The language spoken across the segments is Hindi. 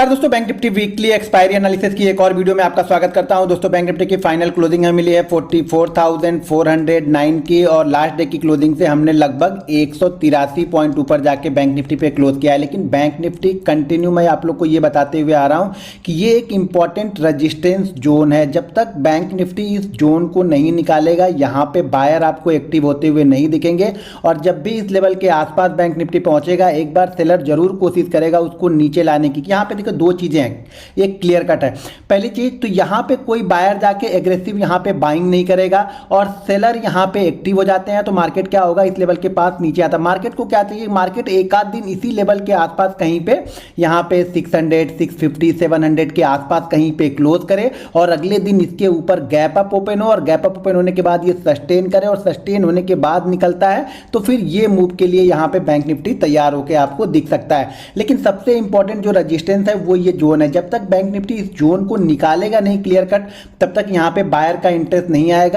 दोस्तों bank Nifty weekly expiry analysis की एक और वीडियो में आपका स्वागत करता हूं। दोस्तों बैंक निफ्टी की फाइनल क्लोजिंग हमें मिली है 44,409 की और लास्ट डे की क्लोजिंग से हमने लगभग 183 पॉइंट ऊपर जाके बैंक निफ्टी पे क्लोज किया है। लेकिन बैंक निफ्टी कंटिन्यू मैं आप लोग को ये बताते हुए आ रहा हूं कि ये एक इंपॉर्टेंट रजिस्टेंस जोन है। जब तक बैंक निफ्टी इस जोन को नहीं निकालेगा यहाँ पे बायर आपको एक्टिव होते हुए नहीं दिखेंगे और जब भी इस लेवल के आसपास बैंक निफ्टी पहुंचेगा एक बार सेलर जरूर कोशिश करेगा उसको नीचे लाने की। यहाँ पे दो चीजें हैं, एक क्लियर कट है। पहली चीज तो यहां पे कोई बायर जाके एग्रेसिव यहां पे बाइंग नहीं करेगा और सेलर यहां पे एक्टिव हो जाते हैं तो मार्केट क्या होगा, इस लेवल के पास नीचे आता। मार्केट को क्या चाहिए, मार्केट एक आध दिन इसी लेवल के आसपास कहीं पे यहां पे 600 650 700 के आसपास कहीं पे क्लोज करे और अगले दिन इसके ऊपर गैप अप ओपन हो और गैप अप ओपन होने के बाद ये सस्टेन करे और सस्टेन होने के बाद निकलता है तो फिर ये मूव के लिए यहां पे बैंक निफ्टी तैयार होकर आपको दिख सकता है। लेकिन सबसे इंपॉर्टेंट जो रजिस्टेंस है वो ये जोन है। जब तक बैंक निफ्टी इस जोन को निकालेगा नहीं क्लियर कट तब तक यहां पे बायर का इंटरेस्ट नहीं आएगा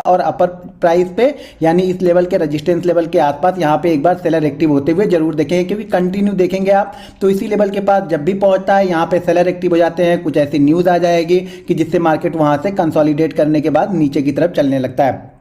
और अपर प्राइस पे यानी इस लेवल के रेजिस्टेंस लेवल के आसपास यहां पे एक बार सेलर एक्टिव होते हुए जरूर देखेंगे, क्योंकि कंटिन्यू देखेंगे आप तो इसी लेवल के पास जब भी पहुंचता है यहां पे सेलर एक्टिव हो जाते हैं। कुछ ऐसी न्यूज आ जाएगी कि जिससे मार्केट वहां से कंसोलिडेट करने के बाद नीचे की तरफ चलने लगता है।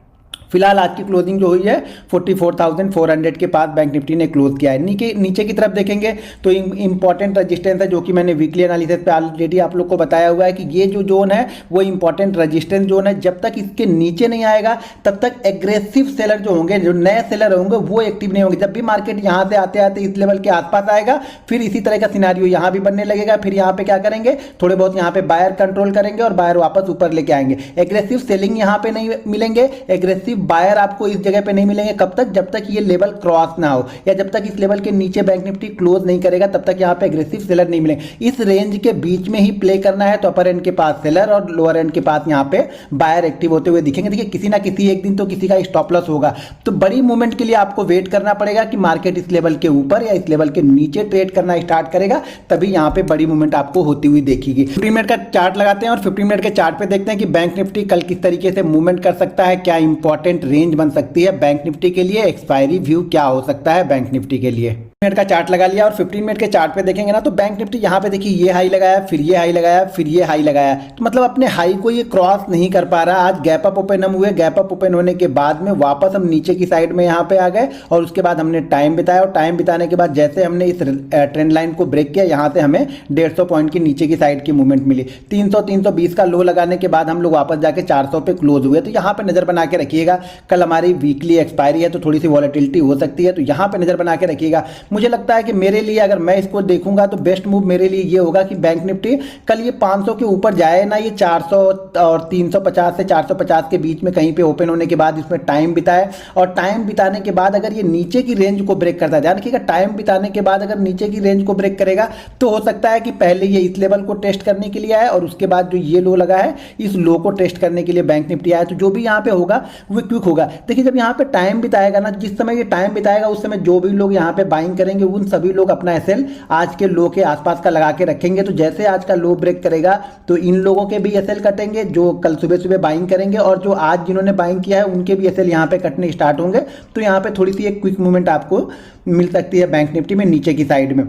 फिलहाल आज की क्लोजिंग जो हुई है 44,400 के पास बैंक निफ्टी ने क्लोज किया है। नीचे की तरफ देखेंगे तो इंपॉर्टेंट रजिस्टेंस है जो कि मैंने वीकली एनालिसिस पे ऑलरेडी आप लोग को बताया हुआ है कि ये जो जोन है वो इंपॉर्टेंट रजिस्टेंस जोन है। जब तक इसके नीचे नहीं आएगा तब तक एग्रेसिव सेलर जो होंगे, जो नए सेलर होंगे वो एक्टिव नहीं होंगे। जब भी मार्केट यहाँ से आते आते इस लेवल के आसपास आएगा फिर इसी तरह का सिनारियो यहाँ भी बनने लगेगा। फिर यहाँ पे क्या करेंगे, थोड़े बहुत यहाँ पे बायर कंट्रोल करेंगे और बायर वापस ऊपर लेके आएंगे। एग्रेसिव सेलिंग यहाँ पे नहीं मिलेंगे, एग्रेसिव बायर आपको इस जगह पे नहीं मिलेंगे। कब तक, जब तक ये लेवल क्रॉस ना हो या जब तक इस लेवल के नीचे बैंक निफ्टी क्लोज नहीं करेगा तब तक यहाँ पे एग्रेसिव सेलर नहीं मिलेंगे। इस रेंज के बीच में ही प्ले करना है तो अपर एंड के पास सेलर और लोअर एंड के पास यहाँ पे बायर एक्टिव होते हुए दिखेंगे। देखिए किसी ना किसी एक दिन तो किसी का स्टॉप लॉस होगा, तो बड़ी मूवमेंट के लिए आपको वेट करना पड़ेगा कि मार्केट इस लेवल के ऊपर या इस लेवल के नीचे ट्रेड करना स्टार्ट करेगा, तभी यहाँ पे बड़ी मूवमेंट आपको होती हुई देखेगी। 15 मिनट का चार्ट लगाते हैं और 15 मिनट के चार्ट पे देखते हैं कि बैंक निफ्टी कल किस तरीके से मूवमेंट कर सकता है, क्या इंपॉर्टेंट रेंज बन सकती है बैंक निफ्टी के लिए, एक्सपायरी व्यू क्या हो सकता है बैंक निफ्टी के लिए। मिनट का चार्ट लगा लिया और 15 मिनट के चार्ट पे देखेंगे ना तो बैंक निफ्टी यहाँ पे देखिए ये हाई लगाया, फिर ये हाई लगाया, फिर ये हाई लगाया, तो मतलब अपने हाई को ये क्रॉस नहीं कर पा रहा। आज गैप अप ओपन हम हुए, गैप अप ओपन होने के बाद में वापस हम नीचे की साइड में यहाँ पे आ गए और उसके बाद हमने टाइम बिताया और टाइम बिताने के बाद जैसे हमने इस ट्रेंड लाइन को ब्रेक किया यहाँ से हमें 150 पॉइंट की नीचे की साइड की मूवमेंट मिली। 300-320 का लो लगाने के बाद हम लोग वापस जाके 400 पे क्लोज हुए। तो यहाँ पे नजर बना के रखिएगा, कल हमारी वीकली एक्सपायरी है तो थोड़ी सी वॉलेटिलिटी हो सकती है, तो यहाँ पे नजर बना के रखिएगा। मुझे लगता है कि मेरे लिए अगर मैं इसको देखूंगा तो बेस्ट मूव मेरे लिए ये होगा कि बैंक निफ्टी कल ये 500 के ऊपर जाए ना, ये 400 और 350 से 450 के बीच में कहीं पे ओपन होने के बाद इसमें टाइम बिताए और टाइम बिताने के बाद अगर ये नीचे की रेंज को ब्रेक करता है, ध्यान रखिएगा टाइम बिताने के बाद अगर नीचे की रेंज को ब्रेक करेगा तो हो सकता है कि पहले ये इस लेवल को टेस्ट करने के लिए आए और उसके बाद जो ये लो लगा है इस लो को टेस्ट करने के लिए बैंक निफ्टी आए। तो जो भी यहाँ पे होगा वो क्विक होगा। देखिए जब यहाँ पे टाइम बिताएगा ना, जिस समय ये टाइम बिताएगा उस समय जो भी लोग यहाँ पे बाइंग करेंगे उन सभी लोग अपना एसएल आज के लो के आसपास का लगा के रखेंगे। तो जैसे आज का लो ब्रेक करेगा तो इन लोगों के भी एसएल कटेंगे जो कल सुबह सुबह बाइंग करेंगे और जो आज जिन्होंने बाइंग किया है उनके भी एसएल यहाँ पे कटने स्टार्ट होंगे। तो यहाँ पे थोड़ी सी एक क्विक मूवमेंट आपको मिल सकती है बैंक निफ्टी में नीचे की साइड में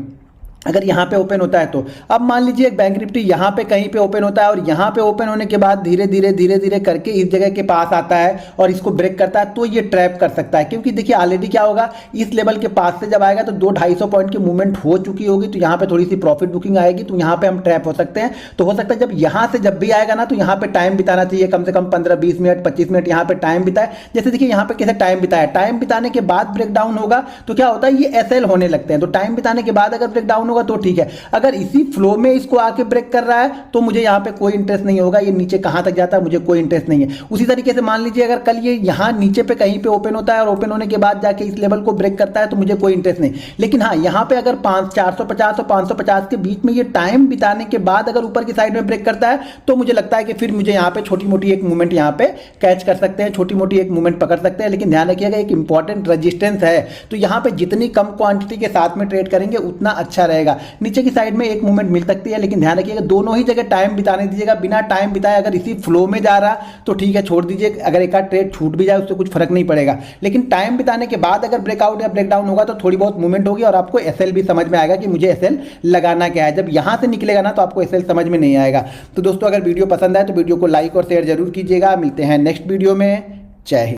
अगर यहाँ पे ओपन होता है तो। अब मान लीजिए एक बैंक निफ्टी यहाँ पे कहीं पे ओपन होता है और यहाँ पे ओपन होने के बाद धीरे धीरे करके इस जगह के पास आता है और इसको ब्रेक करता है तो ये ट्रैप कर सकता है, क्योंकि देखिए ऑलरेडी क्या होगा इस लेवल के पास से जब आएगा तो 200-250 पॉइंट की मूवमेंट हो चुकी होगी, तो यहाँ पे थोड़ी सी प्रॉफिट बुकिंग आएगी, तो यहाँ पे हम ट्रैप हो सकते हैं। तो हो सकता है जब यहाँ से जब भी आएगा ना तो यहाँ पे टाइम बिताना चाहिए, कम से कम 15-20 मिनट 25 मिनट यहाँ पे टाइम बिताए। जैसे देखिए यहाँ पे कैसे टाइम बिताया, टाइम बिताने के बाद ब्रेकडाउन होगा तो क्या होता है ये एसएल होने लगते हैं। तो टाइम बिताने के बाद अगर ब्रेकडाउन होगा तो ठीक है, अगर इसी फ्लो में इसको आके ब्रेक कर रहा है तो मुझे यहाँ पे कोई इंटरेस्ट नहीं होगा, ये नीचे कहां तक जाता है मुझे कोई इंटरेस्ट नहीं है। उसी तरीके से मान लीजिए अगर कल ये यहाँ नीचे पे कहीं पे ओपन होता है और ओपन होने के बाद जाके इस लेवल को ब्रेक करता है तो मुझे कोई इंटरेस्ट नहीं। लेकिन हाँ यहाँ पे अगर 450 और 550 के बीच में ये टाइम बिताने के बाद अगर ऊपर की साइड में ब्रेक करता है तो मुझे लगता है कि फिर मुझे यहाँ पे छोटी मोटी एक मूवमेंट यहाँ पे कैच कर सकते हैं, छोटी मोटी एक मूवमेंट पकड़ सकते हैं। लेकिन ध्यान रखिएगा एक इंपॉर्टेंट रजिस्टेंस है, तो यहाँ पे जितनी कम क्वांटिटी के साथ में ट्रेड करेंगे उतना अच्छा रहेगा। जाएगा। नीचे की साइड में एक मूवमेंट मिल सकती है, लेकिन ध्यान रखिएगा दोनों ही जगह टाइम बिताने दीजिएगा। बिना टाइम बिताए अगर इसी फ्लो में जा रहा तो ठीक है, छोड़ दीजिए। अगर एक आध ट्रेड छूट भी जाए उससे कुछ फर्क नहीं पड़ेगा, लेकिन टाइम बिताने के बाद अगर ब्रेकआउट या ब्रेकडाउन होगा तो थोड़ी बहुत मूवमेंट होगी और आपको एसएल भी समझ में आएगा कि मुझे एसएल लगाना क्या है। जब यहां से निकलेगा ना तो आपको एसएल समझ में नहीं आएगा। तो दोस्तों अगर वीडियो पसंद आए तो वीडियो को लाइक और शेयर जरूर कीजिएगा। मिलते हैं नेक्स्ट वीडियो में। जय हिंद।